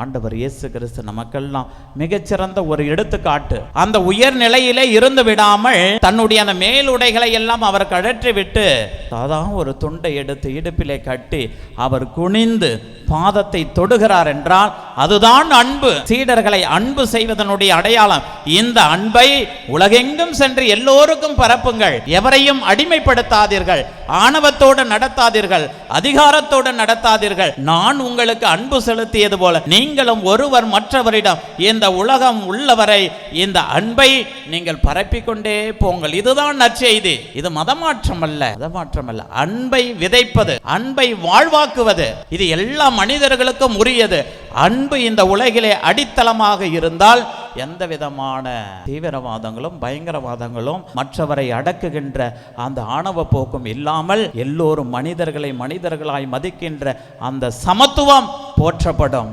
ஆண்டவர் இயேசு கிறிஸ்து நமக்கெல்லாம் மிகச்சிறந்த ஒரு எடுத்துக்காட்டு. அந்த உயர் நிலையிலே இருந்து விடாமல் தன்னுடைய அந்த மேலுடைகளை எல்லாம் அவர் கழற்றி விட்டு சாதாரண ஒரு துண்டை எடுத்து இடுப்பிலே கட்டி அவர் குனிந்து பாதத்தை தொடுகிறார் என்றால் அதுதான் அன்பு. சீடர்களை அன்பு செய்வதனுடைய அடையாளம். இந்த அன்பை உலகெங்கும் சென்று எல்லோருக்கும் பரப்புங்கள். எவரையும் அடிமைப்படுத்தாதீர்கள், ஆணவத்தோடு நடத்தாதீர்கள், அதிகாரத்தோடு நடத்தாதீர்கள். நான் உங்களுக்கு அன்பு செலுத்தியது போல நீங்களும் ஒருவர் மற்றவரிடம் இந்த உலகம் உள்ளவரை இந்த அன்பை நீங்கள் பரப்பிக்கொண்டே போங்கள். இதுதான் நற்செய்தி. இது மதமாற்றம் அல்ல, அன்பை விதைப்பது, அன்பை வாழ்வாக்குவது. இது எல்லா மனிதர்களுக்கும் உரியது. அன்பு இந்த உலகிலே அடித்தளமாக இருந்தால் எந்த விதமான தீவிரவாதங்களும் பயங்கரவாதங்களும் மற்றவரை அடக்குகின்ற அந்த ஆணவ போக்கும் இல்லாமல் எல்லோரும் மனிதர்களை மனிதர்களாய் மதிக்கின்ற அந்த சமத்துவம் போற்றப்படும்.